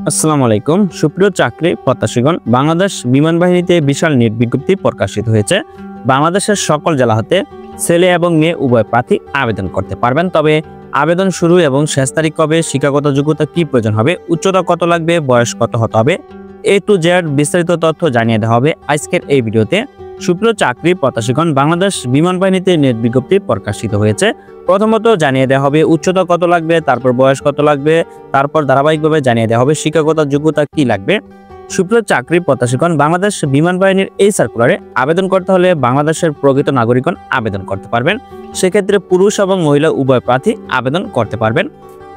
আসসালামু আলাইকুম সুপ্রিয় চাকরি প্রত্যাশীগণ, বাংলাদেশ বিমান বাহিনীতে বিশাল নিয়োগ বিজ্ঞপ্তি প্রকাশিত হয়েছে। বাংলাদেশের সকল জেলা হতে ছেলে এবং মেয়ে উভয় প্রার্থী আবেদন করতে পারবেন। তবে আবেদন শুরু এবং শেষ তারিখ কবে, শিক্ষাগত যোগ্যতা কি প্রয়োজন হবে, উচ্চতা কত লাগবে, বয়স কত হতে হবে, A to Z বিস্তারিত তথ্য জানিয়ে দেওয়া হবে আজকের এই ভিডিওতে। সুপ্রিয় চাকরি প্রত্যাশীগণ, বাংলাদেশ বিমান বাহিনীতে নিয়োগ বিজ্ঞপ্তি প্রকাশিত হয়েছে। প্রথমত জানিয়ে দেওয়া হবে উচ্চতা কত লাগবে, তারপর বয়স কত লাগবে, তারপর ধারাবাহিকভাবে জানিয়ে দেওয়া হবে শিক্ষাগত যোগ্যতা কি লাগবে। সুপ্রিয় চাকরি প্রত্যাশীগণ, বাংলাদেশ বিমান বাহিনীর এই সার্কুলারে আবেদন করতে হলে বাংলাদেশের প্রকৃত নাগরিকগণ আবেদন করতে পারবেন। সেক্ষেত্রে পুরুষ এবং মহিলা উভয় প্রার্থী আবেদন করতে পারবেন।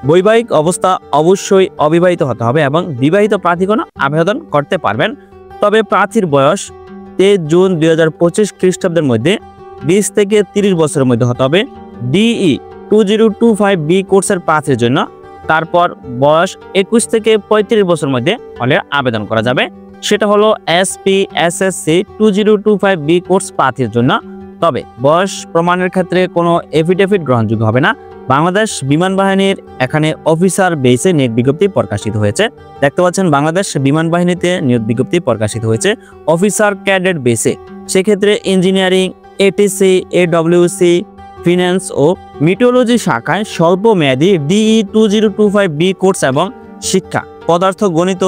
বৈবাহিক অবস্থা অবশ্যই অবিবাহিত হতে হবে এবং বিবাহিত প্রার্থীগণ আবেদন করতে পারবেন। তবে প্রার্থীর বয়স 23 জুন 2025 খ্রিস্টাব্দের মধ্যে 20 থেকে 30 বছরের মধ্যে হতে হবে। DE 2025B কোর্সের প্রার্থীর জন্য তারপর বয়স 21 থেকে 35 বছরের মধ্যে হলে আবেদন করা যাবে। সেটা হলো SPSSC 2025B কোর্স প্রার্থীর জন্য। তবে বয়স প্রমাণের ক্ষেত্রে কোনো এফিডেভিট গ্রহণযোগ্য হবে না। বাংলাদেশ বিমান বাহিনীর এখানে অফিসার বেসে নিয়োগ বিজ্ঞপ্তি প্রকাশিত হয়েছে। দেখতে পাচ্ছেন বাংলাদেশ বিমান বাহিনীতে নিয়োগ বিজ্ঞপ্তি প্রকাশিত হয়েছে অফিসার ক্যাডেট বেসে। সেক্ষেত্রে ইঞ্জিনিয়ারিং, ATC, AWC, ফিন্যান্স ও মিটিওলজি শাখায় স্বল্প মেয়াদী DE 2025B কোর্স এবং শিক্ষা পদার্থ গণিত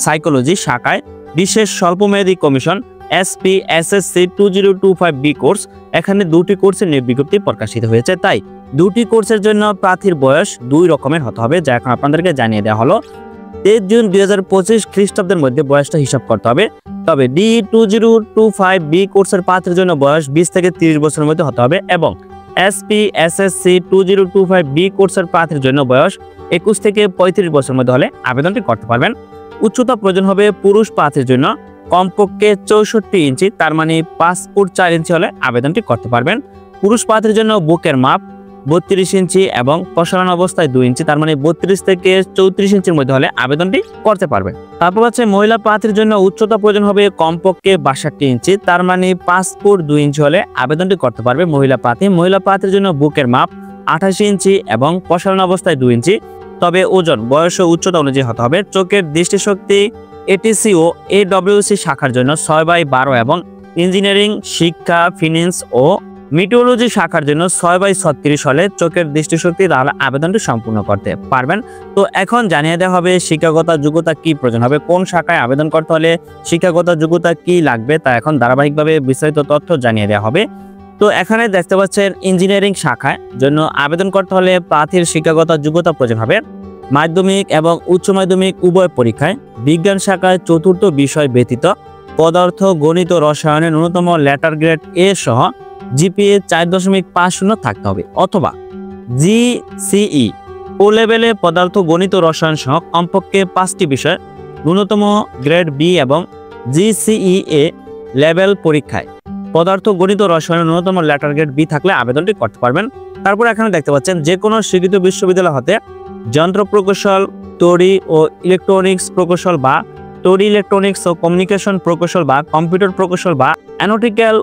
সাইকোলজি শাখায় বিশেষ স্বল্পমেয়াদী কমিশন SPSSC 2025B কোর্স। এখানে দুটি কোর্সের নিয়োগ বিজ্ঞপ্তি প্রকাশিত হয়েছে। তাই দুটি কোর্সের জন্য প্রার্থীর বয়স দুই রকমের হতে হবে, যা এখন আপনাদেরকে জানিয়ে দেওয়া হলো। 23 জুন 2025 খ্রিস্টাব্দের মধ্যে বয়সটা হিসাব করতে হবে। তবে DE 2025B কোর্সের প্রার্থীর জন্য বয়স 20 থেকে 30 বছরের মধ্যে হতে হবে এবং SPSSC 2025B কোর্সের প্রার্থীর জন্য বয়স 21 থেকে 35 বছরের মধ্যে হলে আবেদনটি করতে পারবেন। উচ্চতা প্রয়োজন হবে পুরুষ প্রার্থীর জন্য কমপক্ষে 64 ইঞ্চি, তার মানে 5 ফুট 4 ইঞ্চি হলে আবেদনটি করতে পারবেন। পুরুষ প্রার্থীর জন্য বুকের মাপ 32 ইঞ্চি এবং প্রসারণ অবস্থায় 2 ইঞ্চি, তার মানে 32 থেকে 34 ইঞ্চির মধ্যে হলে আবেদনটি করতে পারবেন। তারপর হচ্ছে মহিলা প্রার্থীর জন্য উচ্চতা প্রয়োজন হবে কমপক্ষে 62 ইঞ্চি, তার মানে 5 ফুট 2 ইঞ্চি হলে আবেদনটি করতে পারবে মহিলা প্রার্থী। মহিলা প্রার্থীর জন্য বুকের মাপ 28 ইঞ্চি এবং প্রসারণ অবস্থায় 2 ইঞ্চি। তবে ওজন, বয়স ও উচ্চতা অনুযায়ী হতে হবে। চোখের দৃষ্টিশক্তি ATC ও AWC শাখার জন্য 6/12 এবং ইঞ্জিনিয়ারিং, শিক্ষা, ফিন্যান্স ও মিটিওলজি শাখার জন্য 6/36 হলে চোখের দৃষ্টিশক্তি তাহলে আবেদনটি সম্পূর্ণ করতে পারবেন। তো এখন জানিয়ে দেওয়া হবে শিক্ষাগত যোগ্যতা কি প্রয়োজন হবে, কোন শাখায় আবেদন করতে হলে শিক্ষাগত যোগ্যতা কি লাগবে, তা এখন ধারাবাহিকভাবে বিস্তারিত তথ্য জানিয়ে দেওয়া হবে। তো এখানে দেখতে পাচ্ছেন ইঞ্জিনিয়ারিং শাখায় জন্য আবেদন করতে হলে প্রার্থীর শিক্ষাগত যোগ্যতা প্রয়োজন হবে মাধ্যমিক এবং উচ্চ মাধ্যমিক উভয় পরীক্ষায় বিজ্ঞান শাখায় চতুর্থ বিষয় ব্যতীত পদার্থ গণিত রসায়নে ন্যূনতম লেটার গ্রেড A সহ GPA 4.50 থাকতে হবে, অথবা GCE ও লেভেলে পদার্থ গণিত রসায়ন সহ কমপক্ষে 5টি বিষয় ন্যূনতম গ্রেড B এবং GCE লেভেল পরীক্ষায় পদার্থ গণিত রসায়ন ন্যূনতম লেটার গ্রেড B থাকলে আবেদনটি করতে পারবেন। তারপর এখানে দেখতে পাচ্ছেন যে কোনো স্বীকৃত বিশ্ববিদ্যালয় হতে যন্ত্র প্রকৌশল, তড়ি ও ইলেকট্রনিক্স প্রকৌশল বা তড়ি ইলেকট্রনিক্স ও কমিউনিকেশন প্রকৌশল বা কম্পিউটার প্রকৌশল বা অ্যানোটিক্যাল,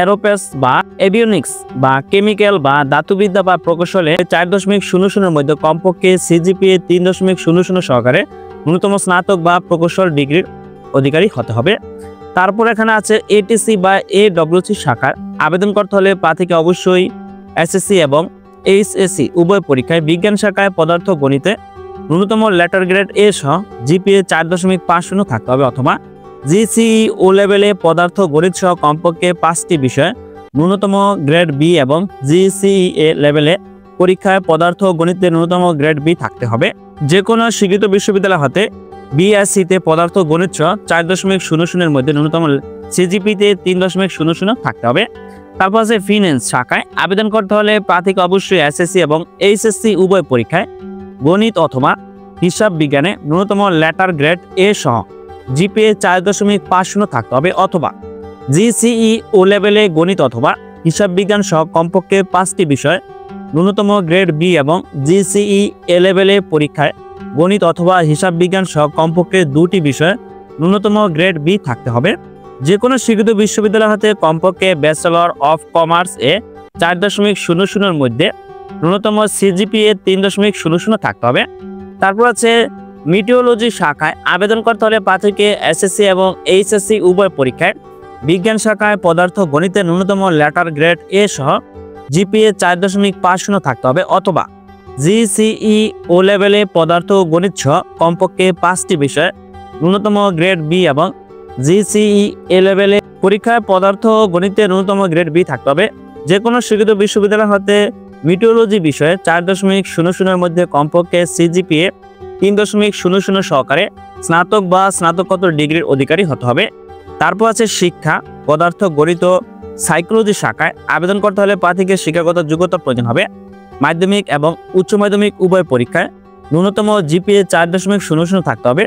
এরোস্পেস বা এভিওনিক্স বা কেমিক্যাল বা ধাতুবিদ্যা বা প্রকৌশলে 4.00 মধ্যে কমপক্ষে CGPA 3.00 সহকারে ন্যূনতম স্নাতক বা প্রকৌশল ডিগ্রির অধিকারী হতে হবে। তারপর এখানে আছে ATC বা AWC শাখার আবেদন করতে হলে প্রার্থীকে অবশ্যই SSC এবং HSC উভয় পরীক্ষায় বিজ্ঞান শাখায় পদার্থ গণিতে ন্যূনতম লেটার গ্রেড A সহ GPA 4.50 থাকতে হবে, অথবা GCE ও লেভেলে পদার্থ গণিত সহ কমপক্ষে 5টি বিষয় ন্যূনতম গ্রেড B এবং GCE লেভেলে পরীক্ষায় পদার্থ গণিতে ন্যূনতম গ্রেড B থাকতে হবে। যে কোনো স্বীকৃত বিশ্ববিদ্যালয় হতে BSc-তে পদার্থ গণিত সহ 4.00 মধ্যে ন্যূনতম CGPA 3.00 থাকতে হবে। তারপর আছে ফিন্যান্স শাখায় আবেদন করতে হলে প্রার্থীকে অবশ্যই SSC এবং HSC উভয় পরীক্ষায় গণিত অথবা হিসাব বিজ্ঞানে ন্যূনতম লেটার গ্রেড A সহ GPA 4.50 থাকতে হবে, অথবা GCE ও লেভেলে গণিত অথবা হিসাব বিজ্ঞান সহ কমপক্ষে 5টি বিষয় ন্যূনতম গ্রেড B এবং GCE লেভেলে পরীক্ষায় গণিত অথবা হিসাব বিজ্ঞান সহ কমপক্ষে 2টি বিষয় ন্যূনতম গ্রেড B থাকতে হবে। যে কোনো স্বীকৃত বিশ্ববিদ্যালয় হতে কমপক্ষে ব্যাচেলর অফ কমার্স 4.00 মধ্যে ন্যূনতম CGPA 3.00 থাকতে হবে। তারপর আছে মিটিওলজি শাখায় আবেদন করতে হলে প্রার্থীকে এসএসসি এবং এইচএসসি উভয় পরীক্ষায় বিজ্ঞান শাখায় পদার্থ গণিতে ন্যূনতম লেটার গ্রেড এ সহ জিপিএ 4.50 থাকতে হবে, অথবা জিসিই ও লেভেলে পদার্থ ও গণিত সহ কমপক্ষে 5টি বিষয়ে ন্যূনতম গ্রেড বি এবং জিসিই এ লেভেলে পরীক্ষায় পদার্থ ও গণিতে ন্যূনতম গ্রেড বি থাকতে হবে। যে কোনো স্বীকৃত বিশ্ববিদ্যালয় হতে মিটিওলজি বিষয়ে 4.00 মধ্যে কমপক্ষে সিজিপিএ 3.00 সহকারে স্নাতক বা স্নাতকোত্তর ডিগ্রির অধিকারী হতে হবে। তারপর আছে শিক্ষা, পদার্থ গণিত ও সাইকোলজি শাখায় আবেদন করতে হলে প্রার্থীকে শিক্ষাগত যোগ্যতা প্রয়োজন হবে। মাধ্যমিক এবং উচ্চ মাধ্যমিক উভয় পরীক্ষায় ন্যূনতম জিপিএ 4.00 থাকতে হবে।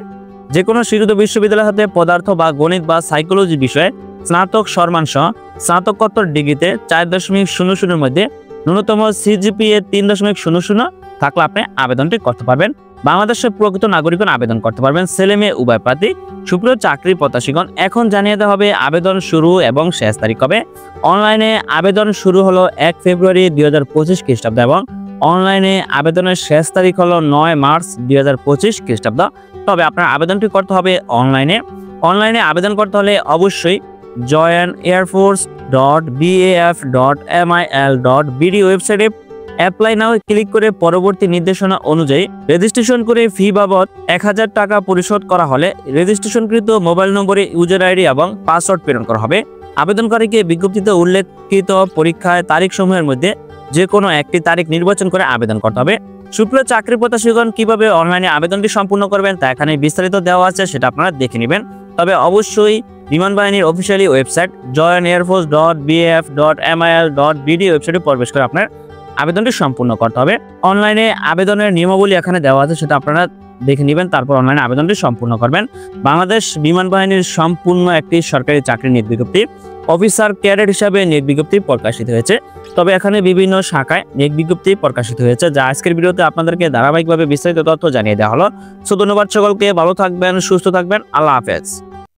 যে কোনো স্বীকৃত বিশ্ববিদ্যালয় হতে পদার্থ বা গণিত বা সাইকোলজি বিষয়ে স্নাতক সম্মান সহ স্নাতকোত্তর ডিগ্রিতে 4.00 মধ্যে ন্যূনতম সিজিপিএ 3.00 থাকলে আপনি আবেদনটি করতে পারবেন। বাংলাদেশের প্রকৃত নাগরিকগণ আবেদন করতে পারবেন, ছেলে মেয়ে উভয় প্রার্থী। সুপ্রিয় চাকরি প্রত্যাশীগণ, এখন জানিয়ে দেওয়া হবে আবেদন শুরু এবং শেষ তারিখ হবে। অনলাইনে আবেদন শুরু হলো 1 ফেব্রুয়ারি 2025 খ্রিস্টাব্দ এবং অনলাইনে আবেদনের শেষ তারিখ হলো 9 মার্চ 2025 খ্রিস্টাব্দ। তবে আপনার আবেদনটি করতে হবে অনলাইনে আবেদন করতে হলে অবশ্যই joinairforce.baf.mil.bd ওয়েবসাইটে অ্যাপ্লাই নাও ক্লিক করে পরবর্তী নির্দেশনা অনুযায়ী রেজিস্ট্রেশন করে ফি বাবদ 1000 টাকা পরিশোধ করা হলে রেজিস্ট্রেশনকৃত মোবাইল নম্বরে ইউজার আইডি এবং পাসওয়ার্ড প্রেরণ করা হবে। আবেদনকারীকে বিজ্ঞপ্তিতে উল্লেখিত পরীক্ষায় তারিখসমূহের মধ্যে যে কোনো একটি তারিখ নির্বাচন করে আবেদন করতে হবে। সুপ্রিয় চাকরি প্রত্যাশীগণ, কিভাবে অনলাইনে আবেদনটি সম্পূর্ণ করবেন তা এখানে বিস্তারিত দেওয়া আছে, সেটা আপনারা দেখে নেবেন। তবে অবশ্যই বিমান বাহিনীর অফিসিয়ালি ওয়েবসাইট joinairforce.baf.mil.bd ওয়েবসাইটে প্রবেশ করে আপনার আবেদনটি সম্পূর্ণ করতে হবে। অনলাইনে আবেদনের নিয়মাবলী এখানে দেওয়া আছে, সেটা আপনারা দেখে নেবেন, তারপর অনলাইনে আবেদনটি সম্পূর্ণ করবেন। বাংলাদেশ বিমান বাহিনীর সম্পূর্ণ একটি সরকারি চাকরি নিয়োগ বিজ্ঞপ্তি, অফিসার ক্যাডেট হিসাবে নিয়োগ বিজ্ঞপ্তি প্রকাশিত হয়েছে। তবে এখানে বিভিন্ন শাখায় নিয়োগ বিজ্ঞপ্তি প্রকাশিত হয়েছে, যা আজকের ভিডিওতে আপনাদেরকে ধারাবাহিকভাবে বিস্তারিত তথ্য জানিয়ে দেওয়া হলো। ধন্যবাদ সকলকে, ভালো থাকবেন, সুস্থ থাকবেন, আল্লাহ হাফেজ।